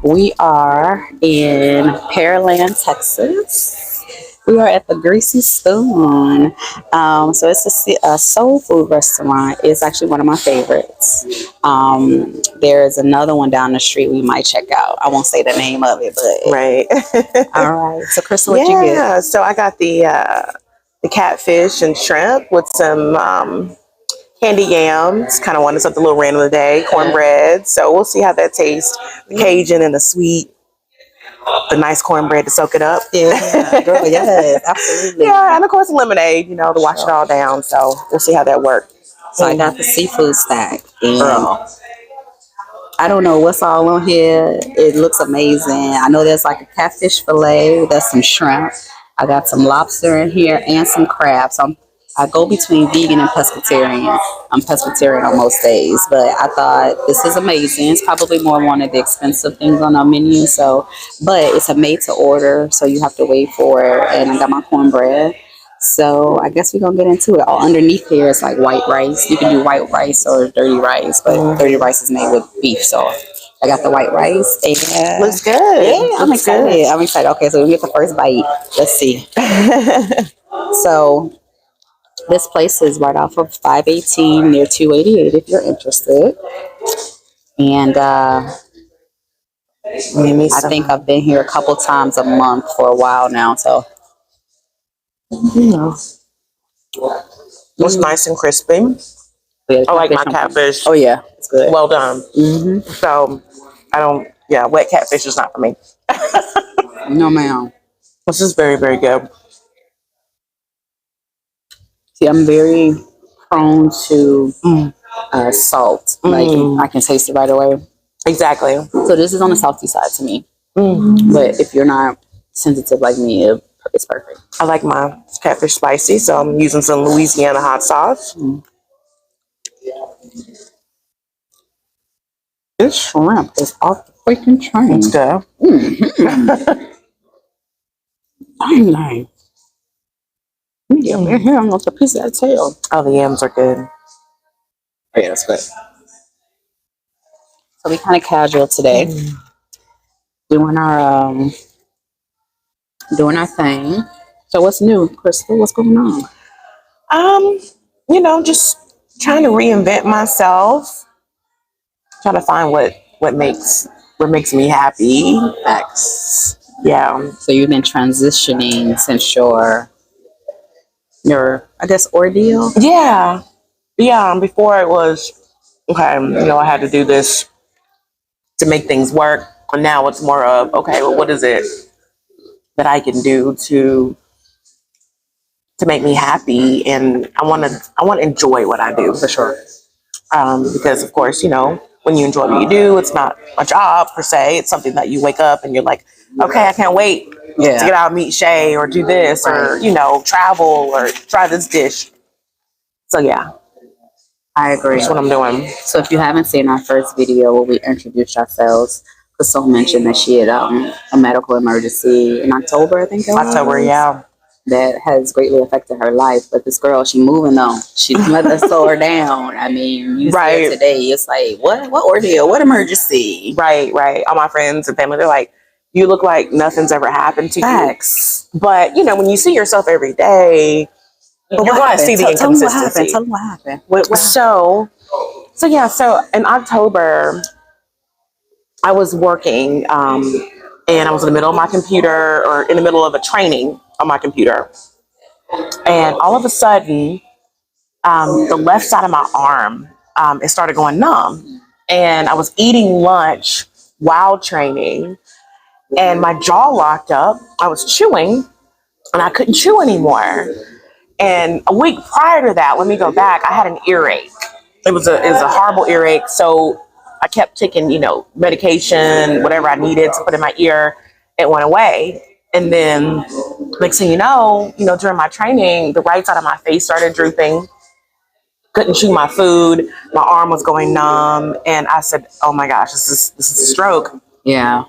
We are in Pearland, Texas. We are at the Greasy Spoon. So it's a soul food restaurant. It's actually one of my favorites. There's another one down the street we might check out. I won't say the name of it, but Right. all right. So, Crystal, what you get? Yeah. So I got the catfish and shrimp with some candy yams. Kind of wanted something a little random today. Cornbread. So we'll see how that tastes. The Cajun and the sweet. The nice cornbread to soak it up. Yeah, girl, yes, absolutely. Yeah, and of course lemonade, to wash it all down. So we'll see how that works. So I got the seafood stack, and Girl. I don't know what's all on here. It looks amazing. I know there's like a catfish fillet. There's some shrimp. I got some lobster in here and some crab. So I go between vegan and pescatarian. I'm pescatarian on most days, but I thought this is amazing. It's probably more one of the expensive things on our menu. So, but it's a made to order, so you have to wait for it. And I got my cornbread. So I guess we're gonna get into it. All underneath here is like white rice. You can do white rice or dirty rice, but dirty rice is made with beef. So I got the white rice. And Looks good. Yeah, I'm excited. Good. I'm excited. Okay, so we get the first bite. Let's see. So this place is right off of 518 near 288 if you're interested. And I think I've been here a couple times a month for a while now. So looks nice and crispy. yeah, I like my catfish. Oh yeah, it's good. Well done. Mm-hmm. So wet catfish is not for me. No, ma'am. This is very, very good. See, I'm very prone to salt. Like I can taste it right away. Exactly. So this is on the salty side to me. But if you're not sensitive like me, it's perfect. I like my catfish spicy, so I'm using some Louisiana hot sauce. This shrimp is off the freaking train. It's good. Dang. Yeah, man, here I'm a piece of that tail. Oh, the yams are good. Oh, yeah, that's good. So we kind of casual today, doing our thing. So what's new, Crystal? What's going on? Just trying to reinvent myself. Trying to find what makes me happy. Facts. Yeah. So you've been transitioning since your I guess ordeal. Yeah. Before it was okay. I had to do this to make things work, and now it's more of okay. Well, what is it that I can do to make me happy? And I want to enjoy what I do for sure. Because of course, when you enjoy what you do, it's not a job per se. It's something that you wake up and you're like, okay, I can't wait to get out and meet Shay or do this or, travel or try this dish. So yeah, I agree. That's what I'm doing. So if you haven't seen our first video where we introduced ourselves, Crystal mentioned that she had a medical emergency in October, I think it was. October, yeah. That has greatly affected her life. But this girl, she moving though. She's never slow her down. I mean, you see her today, it's like, what ordeal? What emergency? Right. All my friends and family, they're like, you look like nothing's ever happened to Facts. you. But, when you see yourself every day, you're going to see the inconsistency. Tell them what happened. So in October, I was working and I was in the middle of my computer or in the middle of a training on my computer. And all of a sudden, the left side of my arm, it started going numb. And I was eating lunch while training and my jaw locked up. I was chewing and I couldn't chew anymore. And a week prior to that, let me go back, I had an earache. It was a horrible earache. So I kept taking, medication, whatever I needed to put in my ear. It went away. And then next thing you know, during my training, the right side of my face started drooping. Couldn't chew my food. My arm was going numb. And I said, oh my gosh, this is a stroke. Yeah.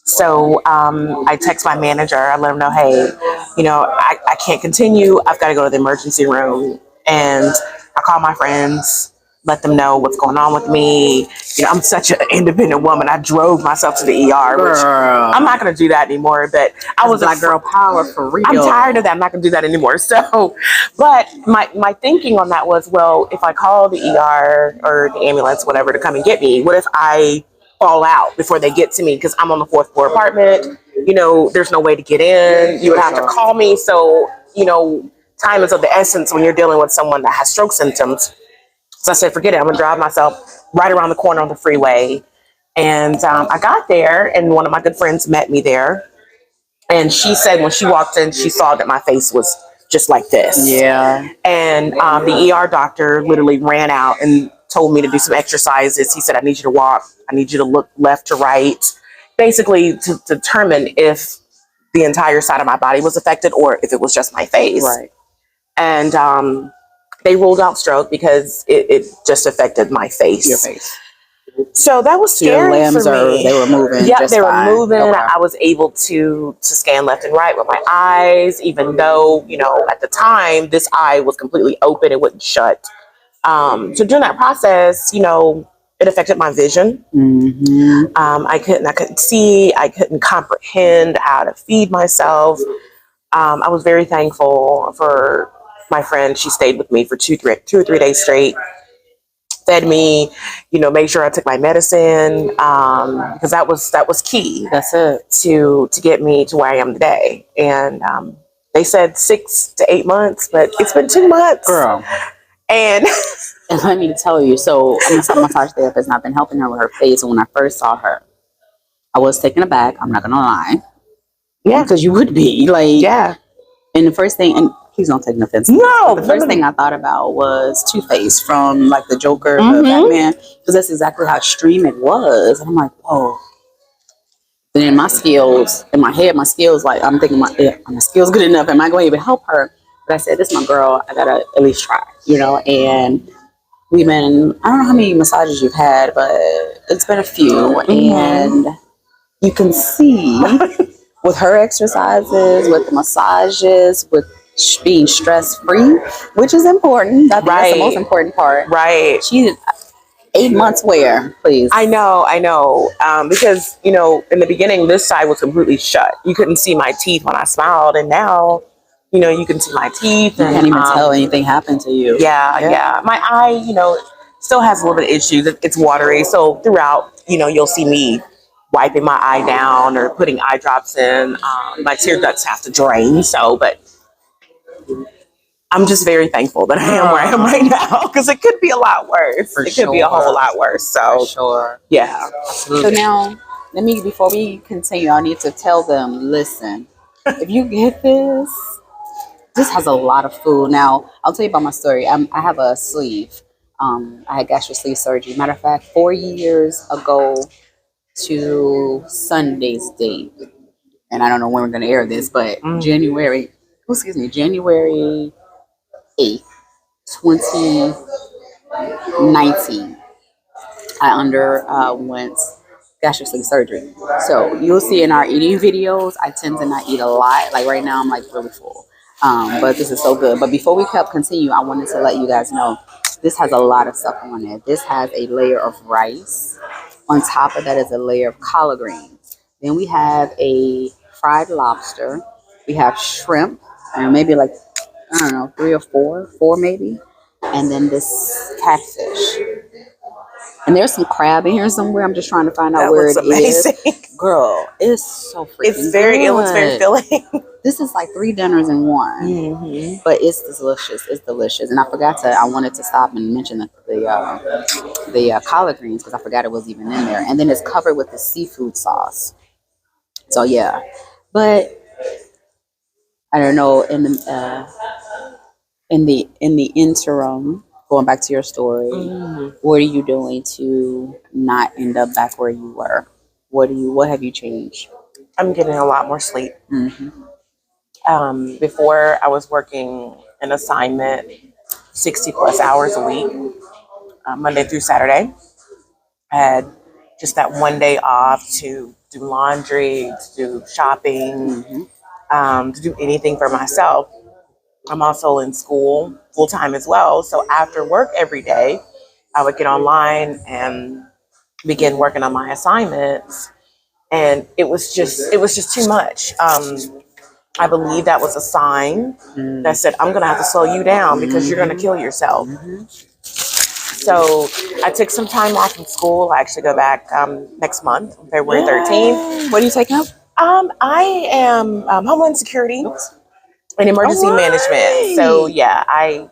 So I text my manager. I let him know, hey, I can't continue. I've got to go to the emergency room. And I call my friends. let them know what's going on with me. I'm such an independent woman. I drove myself to the ER, which Girl. I'm not going to do that anymore. But I was Black girl power for real. I'm tired of that. I'm not going to do that anymore. So, but my thinking on that was, well, if I call the ER or the ambulance, whatever, to come and get me, what if I fall out before they get to me because I'm on the 4th floor apartment? There's no way to get in. You would have to call me. So, time is of the essence when you're dealing with someone that has stroke symptoms. So I said, forget it. I'm going to drive myself right around the corner on the freeway. And I got there, and one of my good friends met me there. And she said when she walked in, she saw that my face was just like this. Yeah. And the ER doctor literally ran out and told me to do some exercises. He said, I need you to walk. I need you to look left to right, basically to determine if the entire side of my body was affected or if it was just my face. Right. And they ruled out stroke because it just affected my face. Your face. So that was scary for me. They were moving. Yeah, they were moving. Okay. I was able to scan left and right with my eyes, even though, at the time, this eye was completely open. It wouldn't shut. So during that process, it affected my vision. Mm-hmm. I couldn't see. I couldn't comprehend how to feed myself. I was very thankful for my friend. She stayed with me for 2 or 3 days straight. Fed me, made sure I took my medicine, because that was key. That's it. To get me to where I am today. And they said 6 to 8 months, but it's been 2 months. Girl. And let me tell you, so I'm a massage therapist, and I've been helping her with her face. And when I first saw her, I was taken aback. I'm not gonna lie. Yeah, because you would be yeah. And the first thing, and please don't take an offense. No, the first thing I thought about was Two-Face from the Joker, Mm-hmm. the Batman, because that's exactly how extreme it was. And I'm like, whoa. Then in my skills, in my head, my skills, I'm thinking, are my skills good enough? Am I going to even help her? But I said, this is my girl. I gotta at least try, And we've been, I don't know how many massages you've had, but it's been a few, Mm-hmm. and you can see. With her exercises, with the massages, with being stress-free, which is important. That's the most important part. Right. She 8 months where, please? I know. Because, in the beginning, this side was completely shut. You couldn't see my teeth when I smiled. And now, you can see my teeth. You can't even tell anything happened to you. Yeah. My eye, still has a little bit of issues. It's watery. So throughout, you'll see me wiping my eye down or putting eye drops in. My tear ducts have to drain. But I'm just very thankful that I am where I am right now, because it could be a lot worse. Could be a whole lot worse. So for sure. Yeah. So now, before we continue, I need to tell them, listen, if you get this has a lot of food. Now, I'll tell you about my story. I have a sleeve. I had gastric sleeve surgery. Matter of fact, 4 years ago to Sunday's date, and I don't know when we're going to air this, but January 8th, 2019, I underwent gastric sleeve surgery. So you'll see in our eating videos, I tend to not eat a lot. Like right now, I'm really full. But this is so good. But before we continue, I wanted to let you guys know this has a lot of stuff on it. This has a layer of rice. On top of that is a layer of collard greens. Then we have a fried lobster. We have shrimp, and maybe I don't know, 3 or 4 maybe. And then this catfish. And there's some crab in here somewhere. I'm just trying to find out where it is. Girl, it's so freaking It was very filling. This is 3 dinners in one. Mm-hmm. But it's delicious. It's delicious. And I wanted to stop and mention the collard greens, because I forgot it was even in there. And then it's covered with the seafood sauce. So yeah. But I don't know, in the interim, going back to your story, what are you doing to not end up back where you were? What have you changed? I'm getting a lot more sleep. Mm-hmm. Before, I was working an assignment 60 plus hours a week, Monday through Saturday. I had just that one day off to do laundry, to do shopping, to do anything for myself. I'm also in school full time as well. So after work every day, I would get online and begin working on my assignments, and it was just too much. I believe that was a sign that said, I'm gonna have to slow you down because you're gonna kill yourself. So I took some time off from school. I actually go back next month, February 13th. What are you taking up? I am Homeland Security and Emergency Management. So yeah, I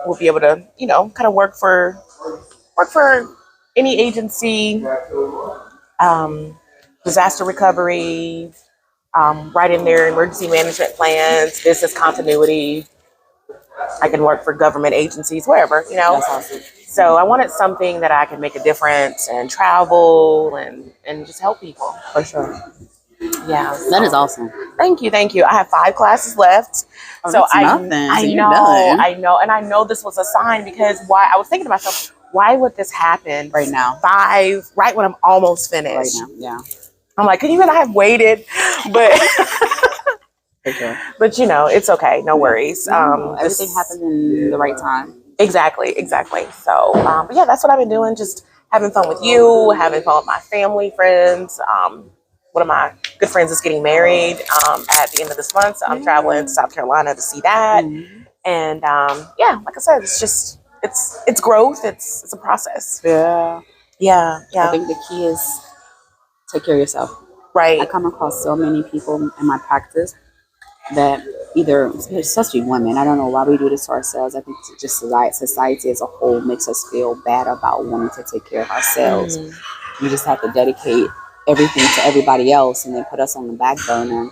will be able to, kind of work for any agency, disaster recovery, writing their emergency management plans, business continuity. I can work for government agencies, wherever, That's awesome. So I wanted something that I could make a difference and travel and just help people. For sure. Yeah. That is awesome. Thank you. I have 5 classes left. Oh, So that's nothing. I So you're know, done. I know. And I know this was a sign because I was thinking to myself, why would this happen Right now. 5, right when I'm almost finished? Right now, yeah. I'm like, could you and I have waited? But For sure. but it's okay. No worries. Everything happens in the right time. Exactly. So, but yeah, that's what I've been doing. Just having fun with you, having fun with my family, friends. One of my good friends is getting married at the end of this month. So I'm traveling to South Carolina to see that. And yeah, like I said, it's growth. It's a process. Yeah. Yeah. I think the key is take care of yourself. Right. I come across so many people in my practice that either, especially women, I don't know why we do this to ourselves. I think it's just society as a whole makes us feel bad about wanting to take care of ourselves. We just have to dedicate everything to everybody else and then put us on the back burner.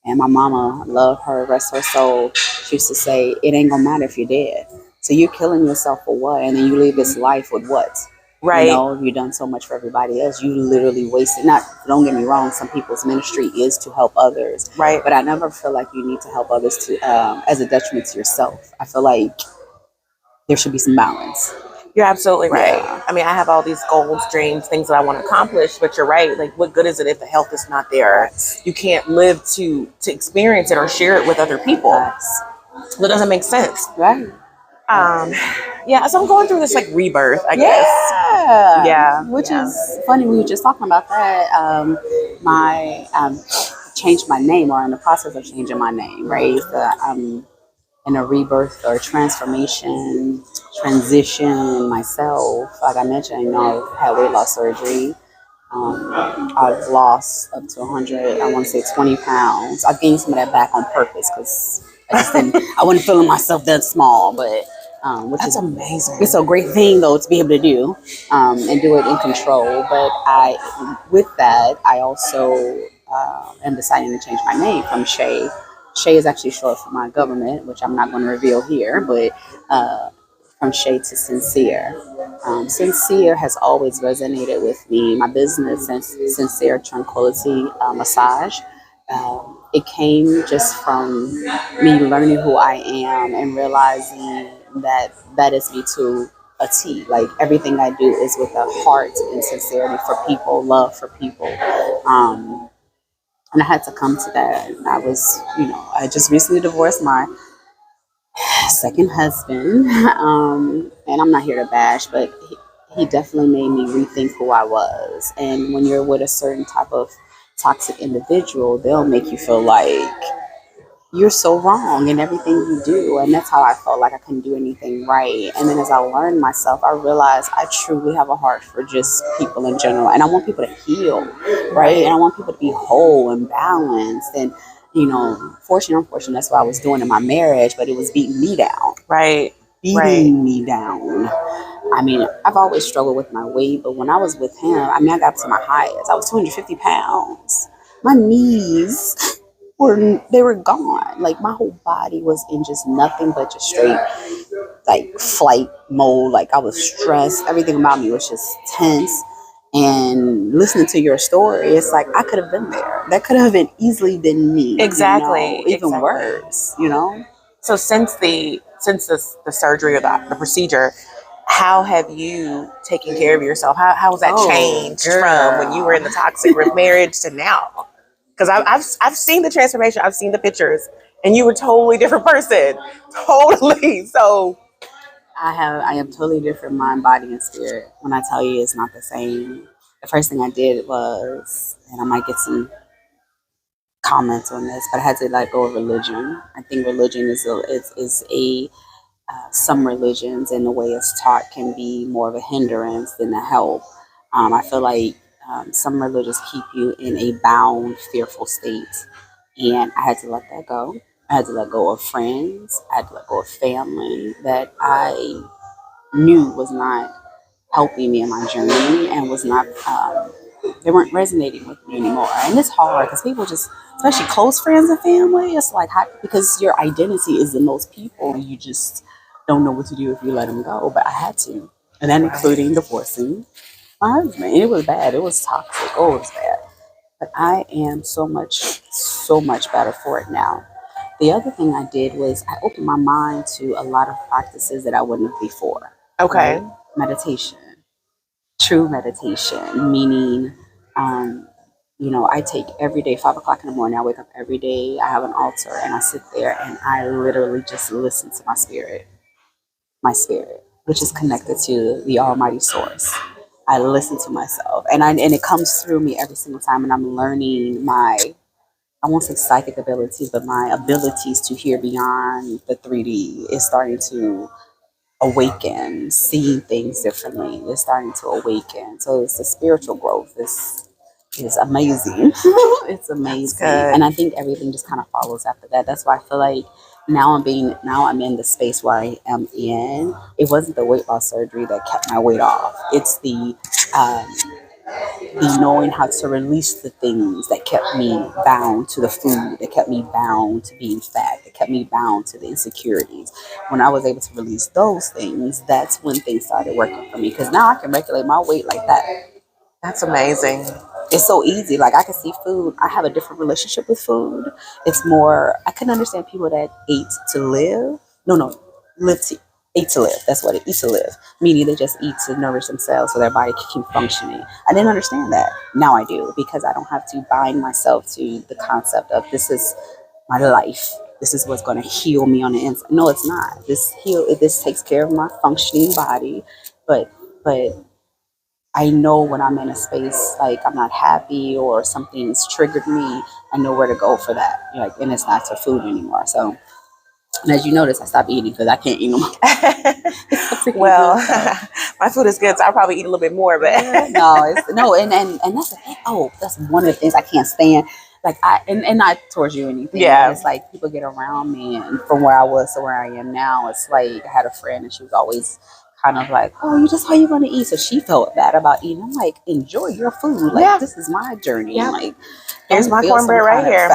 And my mama, love her, rest her soul, she used to say, it ain't gonna matter if you're dead. So you're killing yourself for what? And then you leave this life with what? Right. You've done so much for everybody else. You literally wasted. Not, don't get me wrong. Some people's ministry is to help others, Right. But I never feel like you need to help others to as a detriment to yourself. I feel like there should be some balance. You're absolutely right. Yeah. I mean, I have all these goals, dreams, things that I want to accomplish, but you're right. Like, what good is it if the health is not there? You can't live to experience it or share it with other people. That doesn't make sense. Right. Yeah, so I'm going through this like rebirth, I guess. Yeah. Which is funny. We were just talking about that. My changed my name, or in the process of changing my name, right? I'm in a rebirth or transition myself. Like I mentioned, I've had weight loss surgery. I've lost up to 100, I want to say 20 pounds. I've gained some of that back on purpose because I wasn't feeling myself that small, but that's amazing. It's a great thing though to be able to do and do it in control. But with that, I also am deciding to change my name from Shay. Shay is actually short for my government, which I'm not going to reveal here, but from Shay to Sincere. Sincere has always resonated with me. My business, Sincere Tranquility Massage. It came just from me learning who I am and realizing that is me to a T. Like everything I do is with a heart and sincerity for people, love for people. And I had to come to that. I just recently divorced my second husband. And I'm not here to bash, but he definitely made me rethink who I was. And when you're with a certain type of toxic individual, they'll make you feel like you're so wrong in everything you do. And that's how I felt like I couldn't do anything right. And then as I learned myself, I realized I truly have a heart for just people in general. And I want people to heal, right? And I want people to be whole and balanced. And, fortunately, unfortunately, that's what I was doing in my marriage, but it was beating me down. Right. Beating me down. I mean, I've always struggled with my weight, but when I was with him, I got up to my highest. I was 250 pounds. My knees they were gone. Like my whole body was in just nothing but just straight like flight mode. Like I was stressed. Everything about me was just tense. And listening to your story, it's like I could have been there. That could have easily been me. Exactly. Even worse, So since the surgery or the procedure, how have you taken care of yourself? How has that changed from when you were in the toxic marriage to now? Because I've seen the transformation. I've seen the pictures, and you were a totally different person. Totally. So I am totally different mind, body, and spirit. When I tell you it's not the same, the first thing I did was, and I might get some comments on this, but I had to let go of religion. I think religion is a some religions and the way it's taught can be more of a hindrance than a help. I feel like some religions keep you in a bound, fearful state, and I had to let that go. I had to let go of friends. I had to let go of family that I knew was not helping me in my journey and was not they weren't resonating with me anymore. And it's hard because people just, especially close friends and family, it's like because your identity is in those people, you just don't know what to do if you let them go. But I had to, and then including divorcing my husband. It was bad. It was toxic. Oh, it was bad. But I am so much better for it now. The other thing I did was I opened my mind to a lot of practices that I wouldn't have before. Okay. Right? Meditation, true meditation, meaning, um, I take every day, 5 o'clock in the morning. I wake up every day. I have an altar and I sit there and I literally just listen to my spirit, which is connected to the Almighty Source. I listen to myself, and it comes through me every single time. And I'm learning I won't say psychic abilities, but my abilities to hear beyond the 3D is starting to awaken, seeing things differently is starting to awaken. So it's the spiritual growth. This is amazing. It's amazing. And I think everything just kind of follows after that. That's why I feel like now I'm in the space where I am in. It wasn't the weight loss surgery that kept my weight off. It's um, the knowing how to release the things that kept me bound to the food, that kept me bound to being fat, that kept me bound to the insecurities. When I was able to release those things, that's when things started working for me. Because now I can regulate my weight like that. That's amazing. It's so easy. Like I can see food. I have a different relationship with food. It's more. I can understand people that ate to live. No, live to eat to live. That's what it eat to live. Meaning they just eat to nourish themselves so their body can keep functioning. I didn't understand that. Now I do because I don't have to bind myself to the concept of this is my life. This is what's going to heal me on the inside. No, it's not. This takes care of my functioning body, but I know when I'm in a space like I'm not happy or something's triggered me, I know where to go for that. And it's not for food anymore. So, and as you notice, I stopped eating because I can't eat no more. Well, my food is good, so I'll probably eat a little bit more. But and that's the thing. Oh, that's one of the things I can't stand. Like and not towards you or anything. Yeah. It's like people get around me, and from where I was to where I am now, it's like I had a friend, and she was always kind of like, "Oh, how you gonna eat?" So she felt bad about eating. I'm like, enjoy your food. Like this is my journey. Yeah. Like, here's my cornbread right here.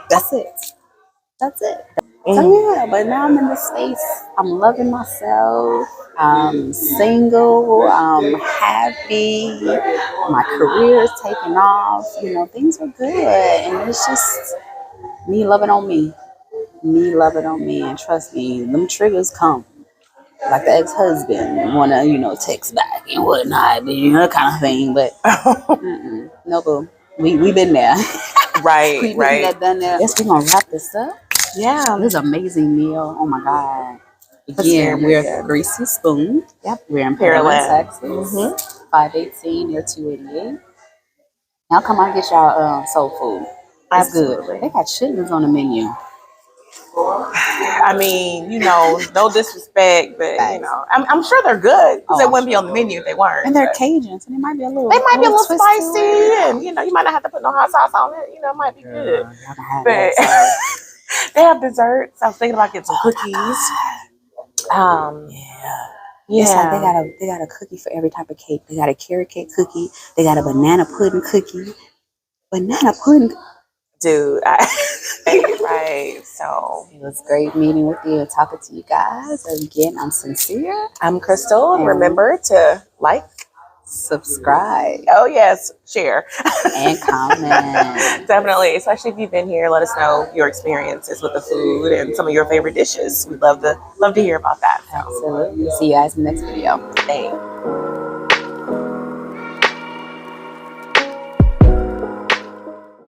That's it. That's it. So yeah, but now I'm in this space. I'm loving myself. I'm single. I'm happy. My career is taking off. Things are good, and it's just me loving on me. Me loving on me, and trust me, them triggers come. Like the ex-husband wanna, text back and whatnot, that kind of thing. But no, boo. We been there. Right, we right. been done there. Yes, we're gonna wrap this up. Yeah. This is an amazing meal. Oh my God. Again, we're at Greasy Spoon. Yep. We're in Pearland, Texas. Mm-hmm. 518 near 288. Now come on, get y'all soul food. It's Absolutely. good. They got chitlins on the menu. I mean, no disrespect, but I'm sure they're good because they wouldn't be on the menu if they weren't. And they're Cajuns, and they might be a little spicy, and you might not have to put no hot sauce on it. It might be good. But they have desserts. I was thinking about getting some cookies. It's like they got a cookie for every type of cake. They got a carrot cake cookie. They got a banana pudding cookie. Banana pudding. Dude, right. So it was great meeting with you and talking to you guys. Again, I'm Sincere. I'm Crystal. And remember to like, subscribe. Oh yes, share and comment. Definitely, especially if you've been here. Let us know your experiences with the food and some of your favorite dishes. We'd love to hear about that. Absolutely. See you guys in the next video. Thanks.